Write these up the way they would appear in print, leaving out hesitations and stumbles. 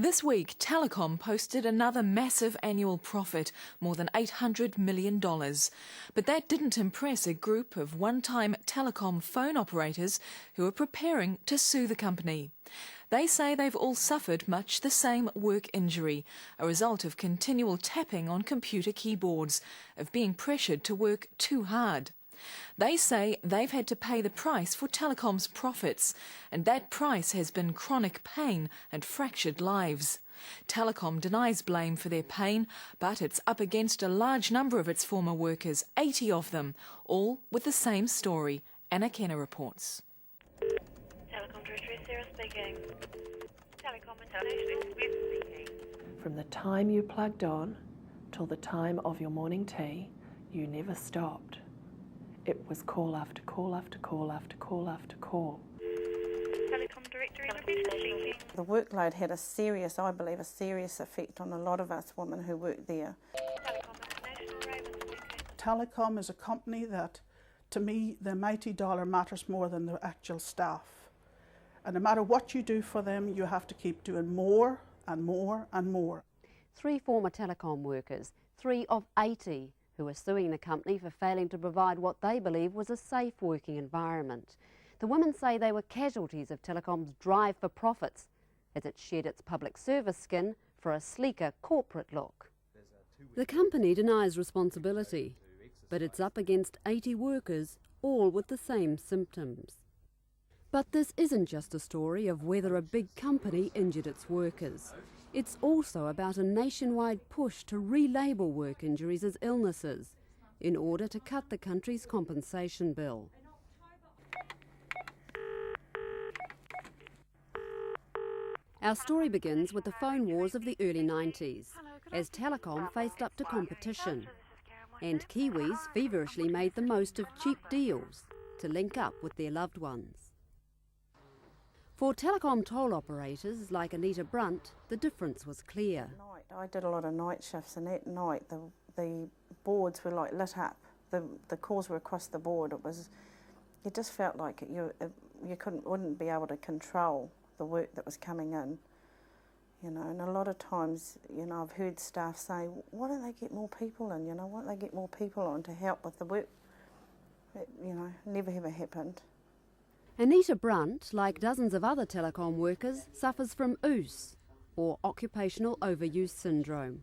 This week, Telecom posted another massive annual profit, more than $800 million. But that didn't impress a group of one-time telecom phone operators who are preparing to sue the company. They say they've all suffered much the same work injury, a result of continual tapping on computer keyboards, of being pressured to work too hard. They say they've had to pay the price for Telecom's profits, and that price has been chronic pain and fractured lives. Telecom denies blame for their pain, but it's up against a large number of its former workers, 80 of them, all with the same story. Anna Kenner reports. Telecom Directory, Sarah speaking. Telecom International, Web speaking. From the time you plugged on till the time of your morning tea, you never stopped. It was call after call after call after call after call. Telecom Directory, speaking. The workload had I believe a serious effect on a lot of us women who work there. Telecom International, Raven speaking. Telecom is a company that, to me, the mighty dollar matters more than the actual staff. And no matter what you do for them, you have to keep doing more and more and more. 3 former Telecom workers, 3 of 80, who are suing the company for failing to provide what they believe was a safe working environment. The women say they were casualties of Telecom's drive for profits, as it shed its public service skin for a sleeker corporate look. The company denies responsibility, but it's up against 80 workers, all with the same symptoms. But this isn't just a story of whether a big company injured its workers. It's also about a nationwide push to relabel work injuries as illnesses in order to cut the country's compensation bill. Our story begins with the phone wars of the early 90s, as Telecom faced up to competition, and Kiwis feverishly made the most of cheap deals to link up with their loved ones. For Telecom toll operators like Anita Brunt, the difference was clear. I did a lot of night shifts, and at night the boards were like lit up. The calls were across the board. You just felt like you wouldn't be able to control the work that was coming in. And a lot of times, I've heard staff say, why don't they get more people in? Why don't they get more people on to help with the work? It, never ever happened. Anita Brunt, like dozens of other Telecom workers, suffers from OOS, or Occupational Overuse Syndrome,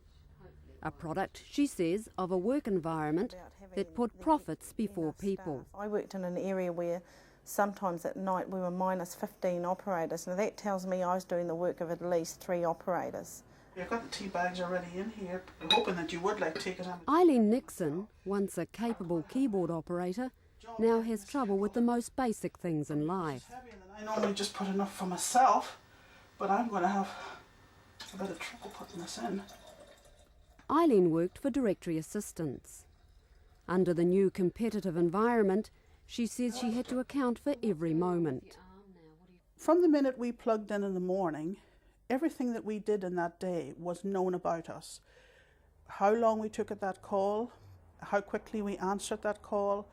a product, she says, of a work environment that put profits before people. I worked in an area where sometimes at night we were minus 15 operators. Now that tells me I was doing the work of at least 3 operators. I've got the tea bags already in here. I'm hoping that you would take it on. Eileen Nixon, once a capable keyboard operator, now has trouble with the most basic things in life. I normally just put enough for myself, but I'm going to have a bit of trouble putting this in. Eileen worked for directory assistants. Under the new competitive environment, she says she had to account for every moment. From the minute we plugged in the morning, everything that we did in that day was known about us. How long we took at that call, how quickly we answered that call,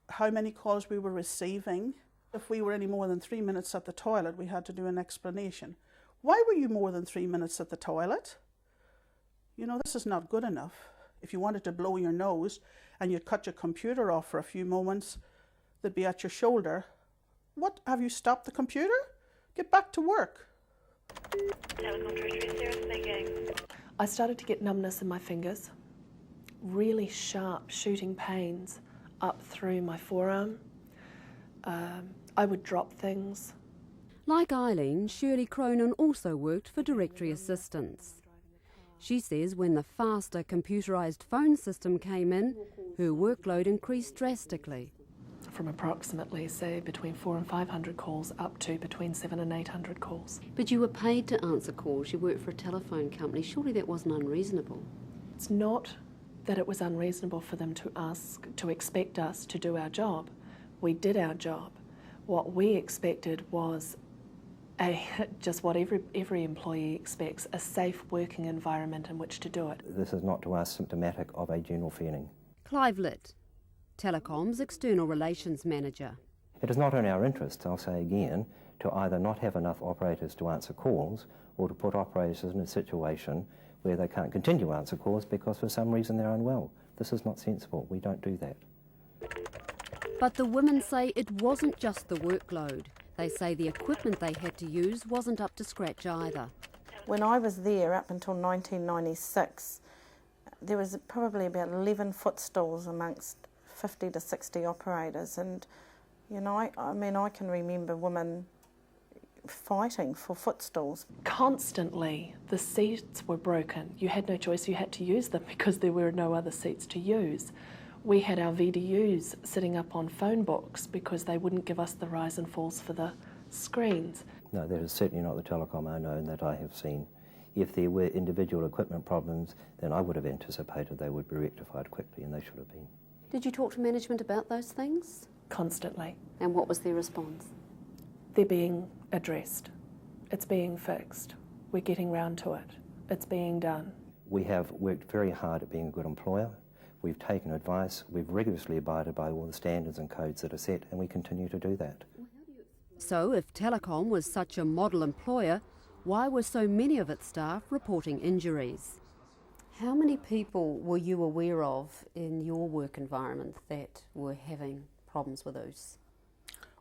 how many calls we were receiving. If we were any more than 3 minutes at the toilet, we had to do an explanation. Why were you more than 3 minutes at the toilet? This is not good enough. If you wanted to blow your nose and you'd cut your computer off for a few moments, they'd be at your shoulder. What, have you stopped the computer? Get back to work. Telecom Directory, Sarah speaking. I started to get numbness in my fingers, really sharp shooting pains up through my forearm. I would drop things. Like Eileen, Shirley Cronin also worked for directory assistants. She says when the faster computerised phone system came in, her workload increased drastically. From approximately, say, between 400 and 500 calls up to between 700 and 800 calls. But you were paid to answer calls. You worked for a telephone company. Surely that wasn't unreasonable. It's not that it was unreasonable for them to expect us to do our job. We did our job. What we expected was just what every employee expects, a safe working environment in which to do it. This is not to us symptomatic of a general feeling. Clive Litt, Telecom's External Relations Manager. It is not in our interest, I'll say again, to either not have enough operators to answer calls or to put operators in a situation where they can't continue to answer calls because for some reason they're unwell. This is not sensible. We don't do that. But the women say it wasn't just the workload. They say the equipment they had to use wasn't up to scratch either. When I was there up until 1996, there was probably about 11 footstools amongst 50 to 60 operators, and you know, I mean, I can remember women fighting for footstools. Constantly, the seats were broken. You had no choice, you had to use them because there were no other seats to use. We had our VDUs sitting up on phone books because they wouldn't give us the rise and falls for the screens. No, that is certainly not the telecom I know and that I have seen. If there were individual equipment problems, then I would have anticipated they would be rectified quickly, and they should have been. Did you talk to management about those things? Constantly. And what was their response? They're being addressed. It's being fixed. We're getting round to it. It's being done. We have worked very hard at being a good employer. We've taken advice. We've rigorously abided by all the standards and codes that are set, and we continue to do that. So if Telecom was such a model employer, why were so many of its staff reporting injuries? How many people were you aware of in your work environment that were having problems with OOS?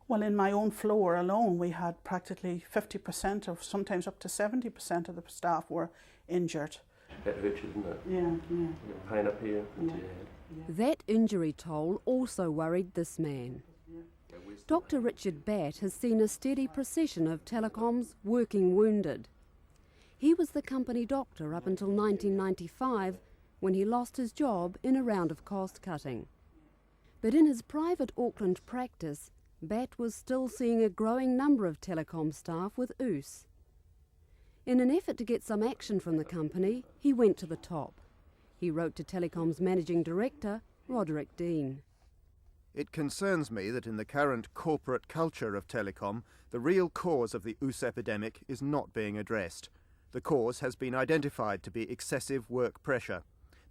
Well, in my own floor alone, we had practically 50% of, sometimes up to 70% of the staff were injured. That hurts you, didn't it? Yeah. Pain up here. Yeah. That injury toll also worried this man. Dr. Richard Batt has seen a steady procession of Telecom's working wounded. He was the company doctor up until 1995 when he lost his job in a round of cost cutting. But in his private Auckland practice, Batt was still seeing a growing number of Telecom staff with OOS. In an effort to get some action from the company, he went to the top. He wrote to Telecom's managing director, Roderick Dean. It concerns me that in the current corporate culture of Telecom, the real cause of the OOS epidemic is not being addressed. The cause has been identified to be excessive work pressure.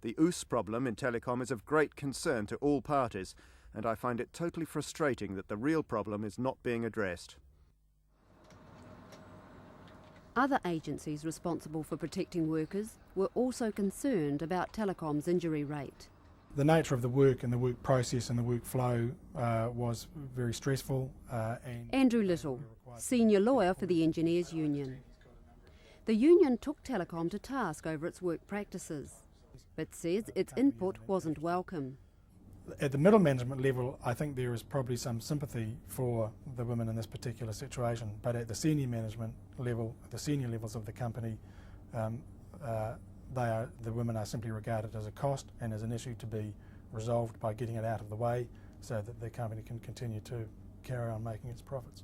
The OOS problem in Telecom is of great concern to all parties, and I find it totally frustrating that the real problem is not being addressed. Other agencies responsible for protecting workers were also concerned about Telecom's injury rate. The nature of the work and the work process and the workflow was very stressful. Andrew Little, senior lawyer for the Engineers Union. The union took Telecom to task over its work practices, but says its input wasn't welcome. At the middle management level, I think there is probably some sympathy for the women in this particular situation, but at the senior management level, the senior levels of the company, the women are simply regarded as a cost and as an issue to be resolved by getting it out of the way so that the company can continue to carry on making its profits.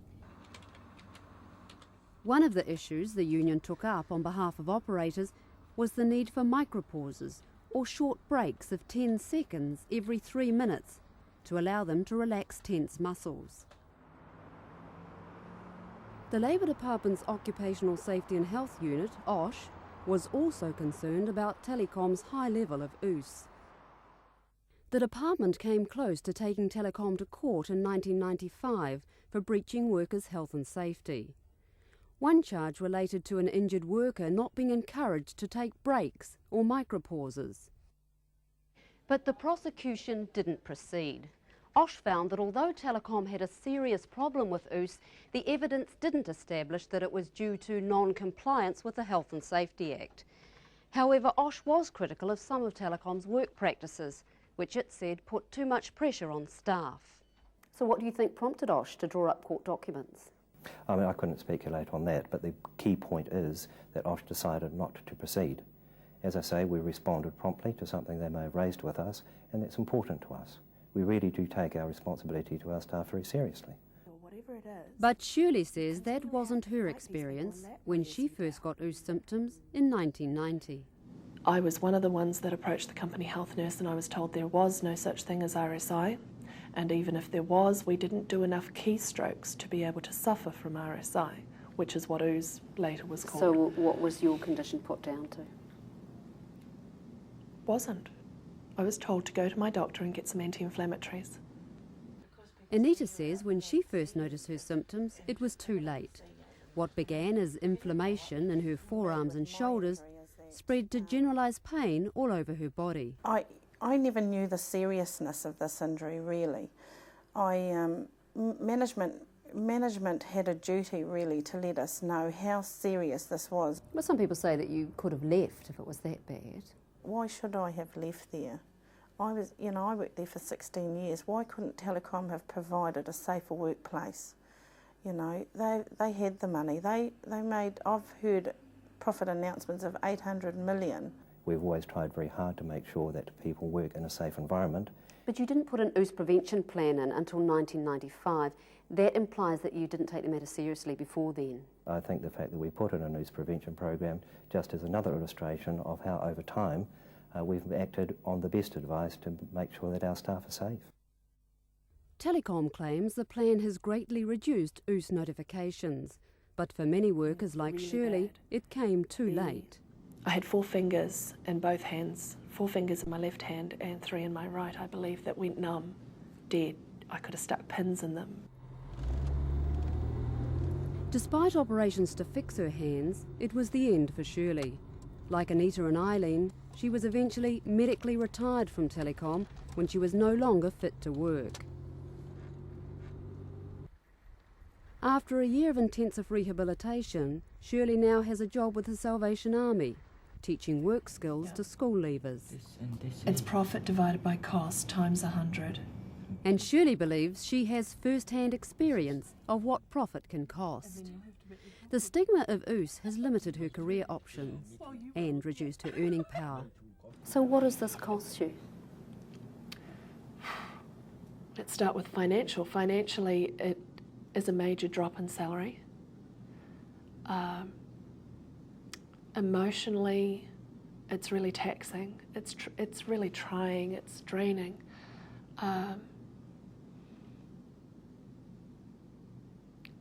One of the issues the union took up on behalf of operators was the need for micropauses or short breaks of 10 seconds every 3 minutes to allow them to relax tense muscles. The Labour Department's Occupational Safety and Health Unit, OSH, was also concerned about Telecom's high level of OOS. The department came close to taking Telecom to court in 1995 for breaching workers' health and safety. One charge related to an injured worker not being encouraged to take breaks or micropauses. But the prosecution didn't proceed. OSH found that although Telecom had a serious problem with OOS, the evidence didn't establish that it was due to non-compliance with the Health and Safety Act. However, OSH was critical of some of Telecom's work practices, which it said put too much pressure on staff. So what do you think prompted OSH to draw up court documents? I mean, I couldn't speculate on that, but the key point is that OSH decided not to proceed. As I say, we responded promptly to something they may have raised with us, and that's important to us. We really do take our responsibility to our staff very seriously. But Shirley says that wasn't her experience when she first got OOS symptoms in 1990. I was one of the ones that approached the company health nurse and I was told there was no such thing as RSI, and even if there was, we didn't do enough keystrokes to be able to suffer from RSI, which is what OOS later was called. So what was your condition put down to? Wasn't. I was told to go to my doctor and get some anti-inflammatories. Anita says when she first noticed her symptoms, it was too late. What began as inflammation in her forearms and shoulders spread to generalised pain all over her body. I never knew the seriousness of this injury, really. Management had a duty, really, to let us know how serious this was. But some people say that you could have left if it was that bad. Why should I have left there? I worked there for 16 years. Why couldn't Telecom have provided a safer workplace? You know, they had the money. They made, I've heard profit announcements of 800 million. We've always tried very hard to make sure that people work in a safe environment. But you didn't put an ooze prevention plan in until 1995. That implies that you didn't take the matter seriously before then. I think the fact that we put in a ooze prevention program just is another illustration of how over time we've acted on the best advice to make sure that our staff are safe. Telecom claims the plan has greatly reduced ooze notifications, but for many workers like Shirley, it came too late. I had 4 fingers in both hands, 4 fingers in my left hand and 3 in my right, I believe, that went numb, dead. I could have stuck pins in them. Despite operations to fix her hands, it was the end for Shirley. Like Anita and Eileen, she was eventually medically retired from Telecom when she was no longer fit to work. After a year of intensive rehabilitation, Shirley now has a job with the Salvation Army, teaching work skills to school leavers. It's profit divided by cost times 100. And Shirley believes she has first-hand experience of what profit can cost. The stigma of ooze has limited her career options and reduced her earning power. So what does this cost you? Let's start with financial. Financially, it is a major drop in salary. Emotionally, it's really taxing. It's really trying. It's draining.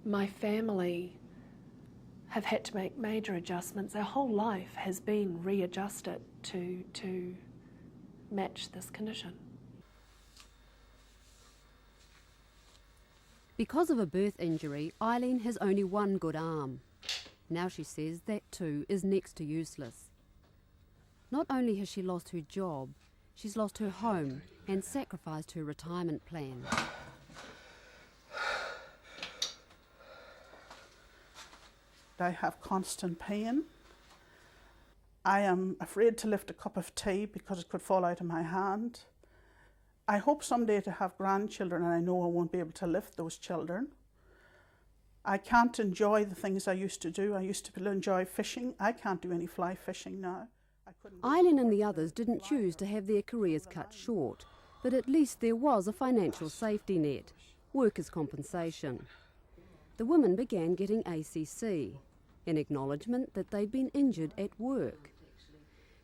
My family have had to make major adjustments. Our whole life has been readjusted to match this condition. Because of a birth injury, Eileen has only one good arm. Now she says that too is next to useless. Not only has she lost her job, she's lost her home and sacrificed her retirement plan. I have constant pain. I am afraid to lift a cup of tea because it could fall out of my hand. I hope someday to have grandchildren, and I know I won't be able to lift those children. I can't enjoy the things I used to do. I used to enjoy fishing. I can't do any fly fishing now. Eileen and the others didn't choose to have their careers cut short, but at least there was a financial safety net, workers' compensation. The women began getting ACC, in acknowledgement that they'd been injured at work.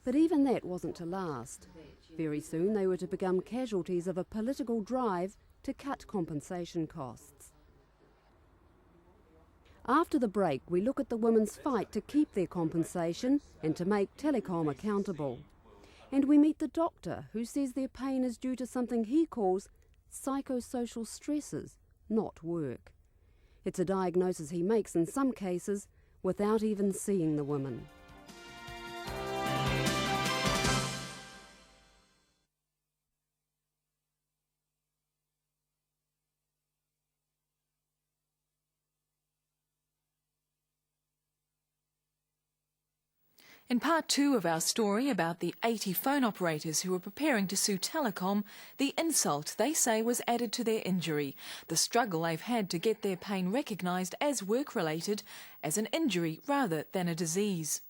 But even that wasn't to last. Very soon they were to become casualties of a political drive to cut compensation costs. After the break, we look at the women's fight to keep their compensation and to make Telecom accountable. And we meet the doctor who says their pain is due to something he calls psychosocial stresses, not work. It's a diagnosis he makes in some cases without even seeing the woman. In part 2 of our story about the 80 phone operators who were preparing to sue Telecom, the insult they say was added to their injury, the struggle they've had to get their pain recognised as work-related, as an injury rather than a disease.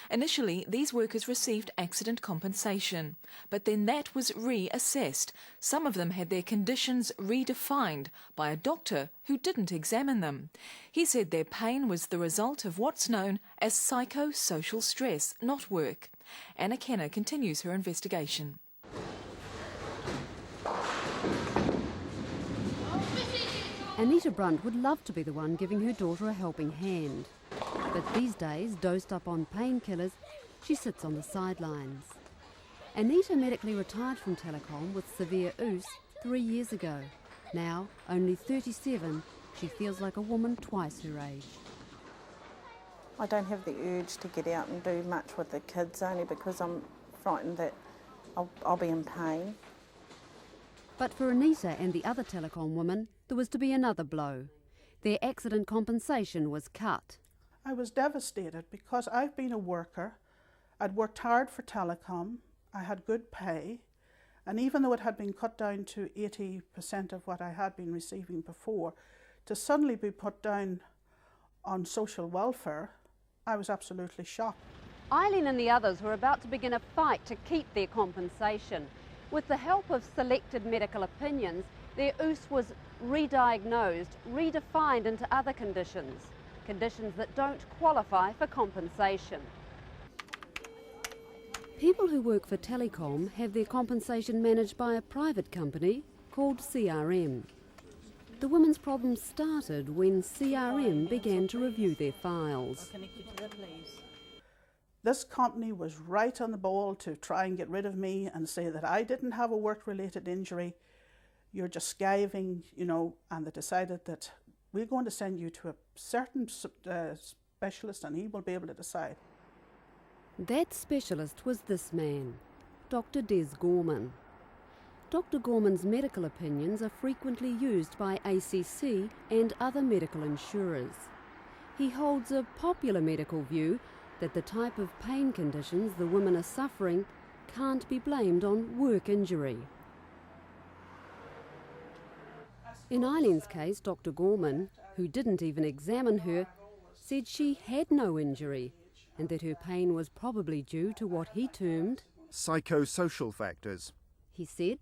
Initially, these workers received accident compensation, but then that was reassessed. Some of them had their conditions redefined by a doctor who didn't examine them. He said their pain was the result of what's known as psychosocial stress, not work. Anna Kenner continues her investigation. Anita Brunt would love to be the one giving her daughter a helping hand. But these days, dosed up on painkillers, she sits on the sidelines. Anita medically retired from Telecom with severe ooze 3 years ago. Now, only 37, she feels like a woman twice her age. I don't have the urge to get out and do much with the kids, only because I'm frightened that I'll be in pain. But for Anita and the other telecom women, there was to be another blow. Their accident compensation was cut. I was devastated because I've been a worker. I'd worked hard for telecom, I had good pay, and even though it had been cut down to 80% of what I had been receiving before, to suddenly be put down on social welfare, I was absolutely shocked. Eileen and the others were about to begin a fight to keep their compensation. With the help of selected medical opinions, their OOS was re-diagnosed, redefined into other conditions that don't qualify for compensation. People who work for Telecom have their compensation managed by a private company called CRM. The women's problems started when CRM began to review their files. This company was right on the ball to try and get rid of me and say that I didn't have a work-related injury. You're just skiving, you know, and they decided that we're going to send you to a certain specialist and he will be able to decide. That specialist was this man, Dr. Des Gorman. Dr. Gorman's medical opinions are frequently used by ACC and other medical insurers. He holds a popular medical view that the type of pain conditions the women are suffering can't be blamed on work injury. In Eileen's case, Dr. Gorman, who didn't even examine her, said she had no injury and that her pain was probably due to what he termed psychosocial factors. He said,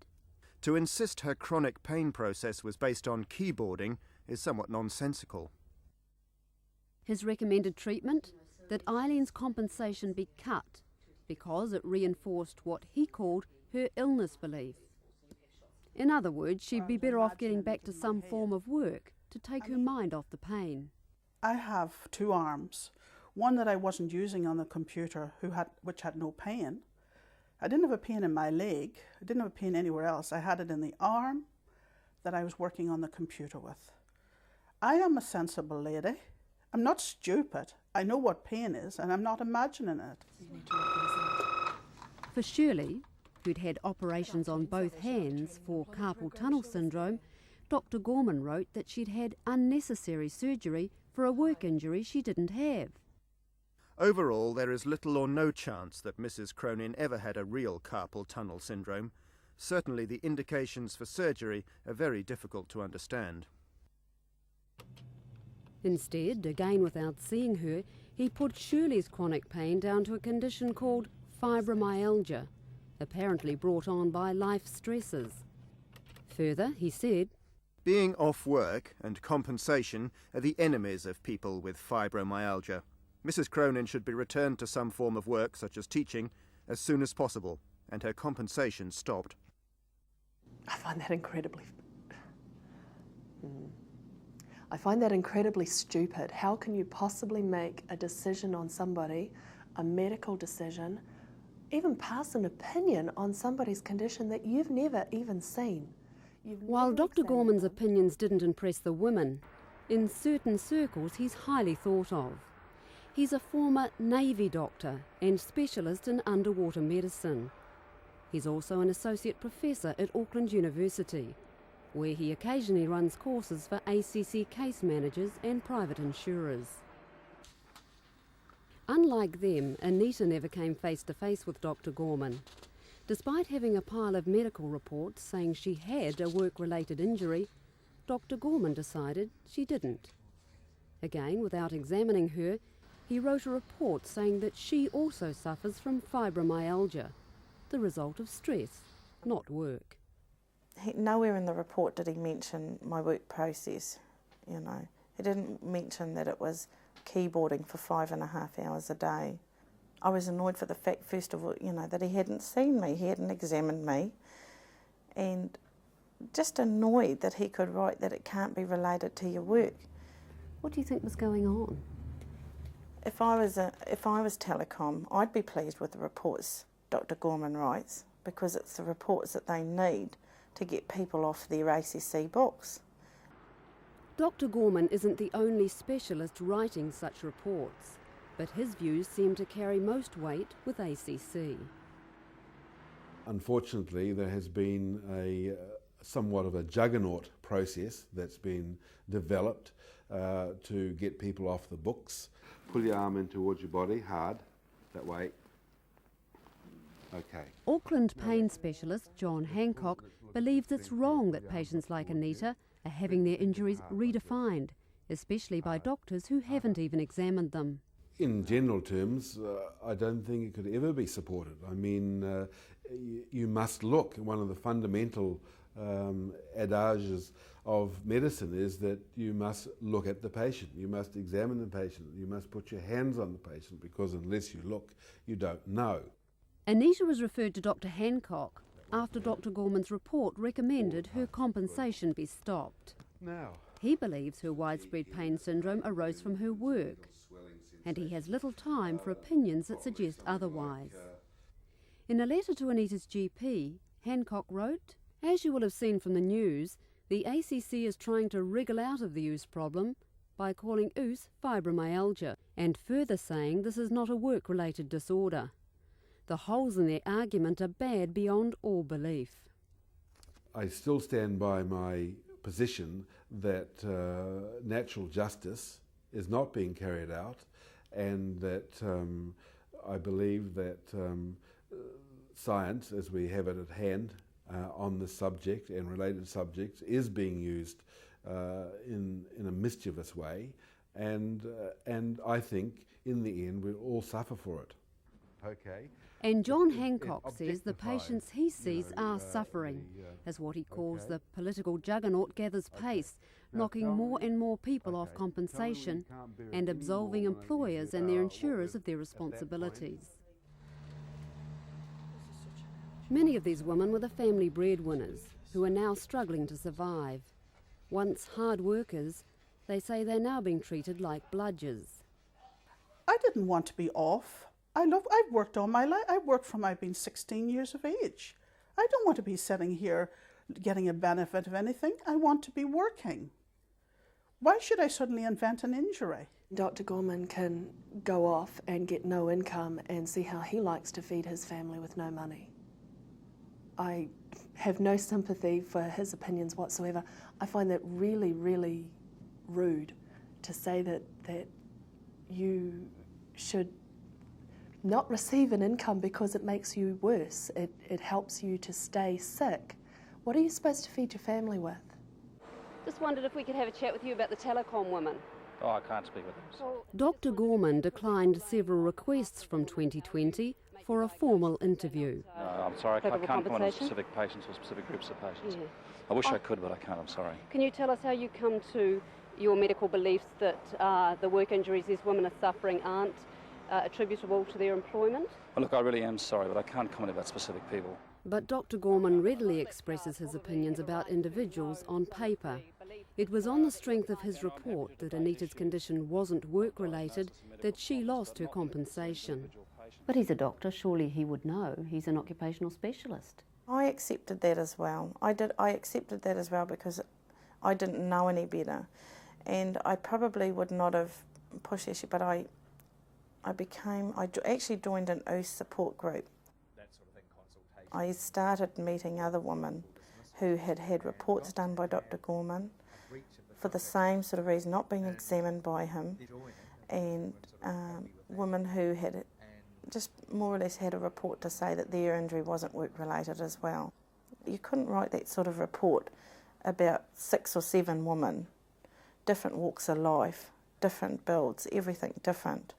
to insist her chronic pain process was based on keyboarding is somewhat nonsensical. His recommended treatment? That Eileen's compensation be cut because it reinforced what he called her illness belief. In other words, she'd be better off getting back to some form of work to take her mind off the pain. I have two arms, one that I wasn't using on the computer which had no pain. I didn't have a pain in my leg, I didn't have a pain anywhere else. I had it in the arm that I was working on the computer with. I am a sensible lady. I'm not stupid. I know what pain is and I'm not imagining it. For Shirley, who'd had operations on both hands for carpal tunnel syndrome, Dr. Gorman wrote that she'd had unnecessary surgery for a work injury she didn't have. Overall, there is little or no chance that Mrs. Cronin ever had a real carpal tunnel syndrome. Certainly the indications for surgery are very difficult to understand. Instead, again without seeing her, he put Shirley's chronic pain down to a condition called fibromyalgia, apparently brought on by life stresses. Further, he said, being off work and compensation are the enemies of people with fibromyalgia. Mrs. Cronin should be returned to some form of work, such as teaching, as soon as possible, and her compensation stopped. I find that incredibly stupid. How can you possibly make a decision on somebody, a medical decision, even pass an opinion on somebody's condition that you've never even seen? While Dr. Gorman's opinions didn't impress the women, in certain circles he's highly thought of. He's a former Navy doctor and specialist in underwater medicine. He's also an associate professor at Auckland University, where he occasionally runs courses for ACC case managers and private insurers. Unlike them, Anita never came face to face with Dr. Gorman. Despite having a pile of medical reports saying she had a work-related injury, Dr. Gorman decided she didn't. Again, without examining her, he wrote a report saying that she also suffers from fibromyalgia, the result of stress, not work. Nowhere in the report did he mention my work process, you know. He didn't mention that it was keyboarding for 5.5 hours a day. I was annoyed for the fact, first of all, you know, that he hadn't seen me, he hadn't examined me, and just annoyed that he could write that it can't be related to your work. What do you think was going on? If I was Telecom, I'd be pleased with the reports Dr. Gorman writes, because it's the reports that they need to get people off their ACC books. Dr. Gorman isn't the only specialist writing such reports, but his views seem to carry most weight with ACC. Unfortunately, there has been a somewhat of a juggernaut process that's been developed to get people off the books. Pull your arm in towards your body, hard, that way. Okay. Auckland pain specialist John Hancock believes it's wrong that patients like Anita are having their injuries redefined, especially by doctors who haven't even examined them. In general terms, I don't think it could ever be supported. I mean, you must look. One of the fundamental adages of medicine is that you must look at the patient, you must examine the patient, you must put your hands on the patient, because unless you look, you don't know. Anita was referred to Dr. Hancock after Dr. Gorman's report recommended her compensation be stopped. He believes her widespread pain syndrome arose from her work, and he has little time for opinions that suggest otherwise. In a letter to Anita's GP, Hancock wrote, "As you will have seen from the news, the ACC is trying to wriggle out of the OOS problem by calling OOS fibromyalgia, and further saying this is not a work-related disorder. The holes in their argument are bad beyond all belief." I still stand by my position that natural justice is not being carried out, and that I believe that science, as we have it at hand on this subject and related subjects, is being used in a mischievous way, and I think in the end we'll all suffer for it. Okay. And John Hancock says the patients he sees are suffering as what he calls the political juggernaut gathers pace, knocking more and more people off compensation and absolving employers and their insurers of their responsibilities. Many of these women were the family breadwinners who are now struggling to survive. Once hard workers, they say they're now being treated like bludgers. I didn't want to be off. I've worked all my life. I've worked from I've been 16 years of age. I don't want to be sitting here getting a benefit of anything. I want to be working. Why should I suddenly invent an injury? Dr. Gorman can go off and get no income and see how he likes to feed his family with no money. I have no sympathy for his opinions whatsoever. I find that really, really rude to say that you should not receive an income because it makes you worse. It helps you to stay sick. What are you supposed to feed your family with? Just wondered if we could have a chat with you about the telecom women. Oh, I can't speak with them. Dr. Gorman declined several requests from 2020 for a formal interview. No, I'm sorry, I can't comment on specific patients or specific groups of patients. Yeah. I wish I could, but I can't, I'm sorry. Can you tell us how you come to your medical beliefs that the work injuries these women are suffering aren't attributable to their employment? Well, look, I really am sorry, but I can't comment about specific people. But Dr. Gorman readily expresses his opinions about individuals on paper. It was on the strength of his report that Anita's condition wasn't work-related that she lost her compensation. But he's a doctor, surely he would know. He's an occupational specialist. I accepted that as well. I accepted that as well because I didn't know any better, and I probably would not have pushed issue, but I actually joined an OOS support group. I started meeting other women who had had reports done by Dr. Gorman for the same sort of reason, not being examined by him, and women who had just more or less had a report to say that their injury wasn't work-related as well. You couldn't write that sort of report about 6 or 7 women, different walks of life, different builds, everything different.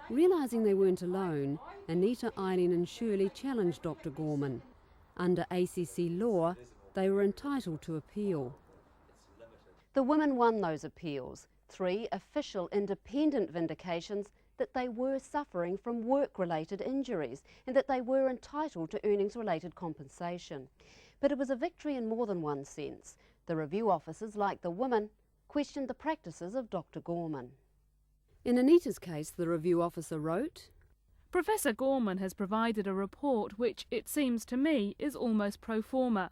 Realising they weren't alone, Anita, Eileen and Shirley challenged Dr. Gorman. Under ACC law, they were entitled to appeal. The women won those appeals, 3 official independent vindications that they were suffering from work-related injuries and that they were entitled to earnings-related compensation. But it was a victory in more than one sense. The review officers, like the women, questioned the practices of Dr. Gorman. In Anita's case, the review officer wrote, Professor Gorman has provided a report which, it seems to me, is almost pro forma.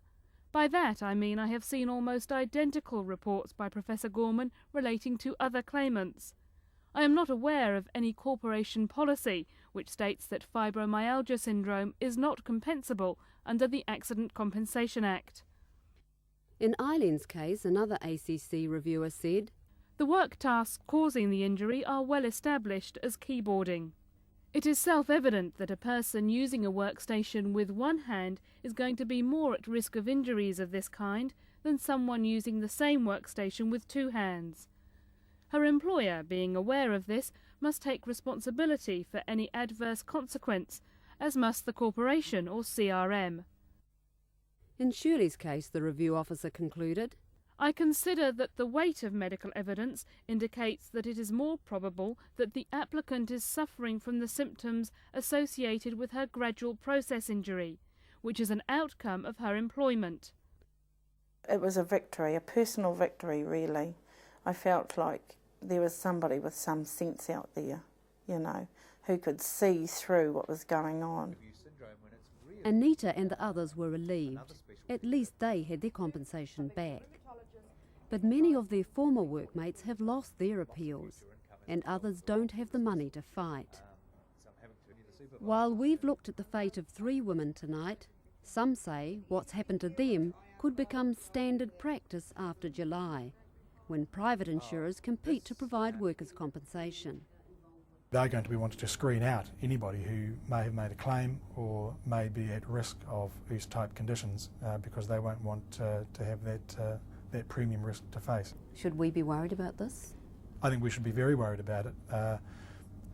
By that I mean I have seen almost identical reports by Professor Gorman relating to other claimants. I am not aware of any corporation policy which states that fibromyalgia syndrome is not compensable under the Accident Compensation Act. In Eileen's case, another ACC reviewer said, "The work tasks causing the injury are well established as keyboarding. It is self-evident that a person using a workstation with one hand is going to be more at risk of injuries of this kind than someone using the same workstation with two hands. Her employer, being aware of this, must take responsibility for any adverse consequence, as must the corporation or CRM." In Shirley's case, the review officer concluded, "I consider that the weight of medical evidence indicates that it is more probable that the applicant is suffering from the symptoms associated with her gradual process injury, which is an outcome of her employment." It was a victory, a personal victory really. I felt like there was somebody with some sense out there, you know, who could see through what was going on. Anita and the others were relieved. At least they had their compensation back. But many of their former workmates have lost their appeals, and others don't have the money to fight. While we've looked at the fate of 3 women tonight, some say what's happened to them could become standard practice after July, when private insurers compete to provide workers' compensation. They're going to be wanting to screen out anybody who may have made a claim or may be at risk of OOS-type conditions because they won't want to have that premium risk to face. Should we be worried about this? I think we should be very worried about it.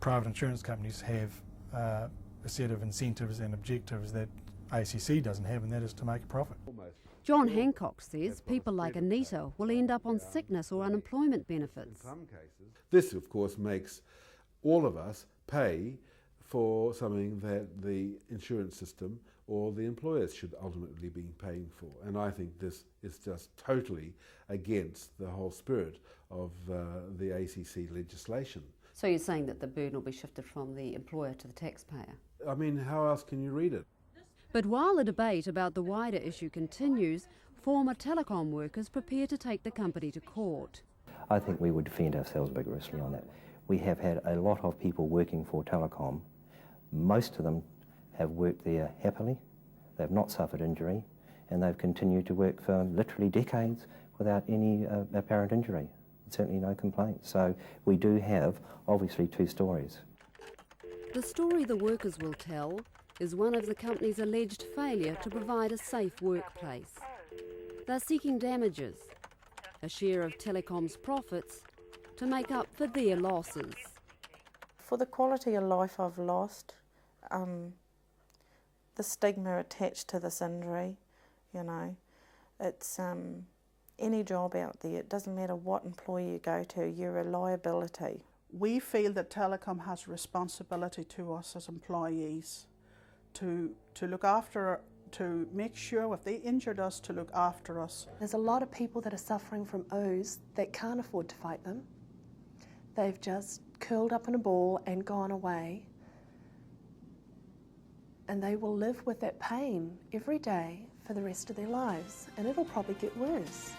Private insurance companies have a set of incentives and objectives that ACC doesn't have, and that is to make a profit. John Hancock says people like Anita will end up on sickness or unemployment benefits. This, of course, makes all of us pay for something that the insurance system or the employers should ultimately be paying for. And I think this is just totally against the whole spirit of the ACC legislation. So you're saying that the burden will be shifted from the employer to the taxpayer? I mean, how else can you read it? But while the debate about the wider issue continues, former telecom workers prepare to take the company to court. I think we would defend ourselves vigorously on that. We have had a lot of people working for telecom. Most of them have worked there happily. They've not suffered injury, and they've continued to work for literally decades without any apparent injury. Certainly no complaints. So we do have, obviously, 2 stories. The story the workers will tell is one of the company's alleged failure to provide a safe workplace. They're seeking damages, a share of telecom's profits, to make up for their losses. For the quality of life I've lost, the stigma attached to this injury, you know, it's any job out there, it doesn't matter what employer you go to, you're a liability. We feel that telecom has a responsibility to us as employees to look after, to make sure if they injured us, to look after us. There's a lot of people that are suffering from OOS that can't afford to fight them. They've just curled up in a ball and gone away, and they will live with that pain every day for the rest of their lives, and it'll probably get worse.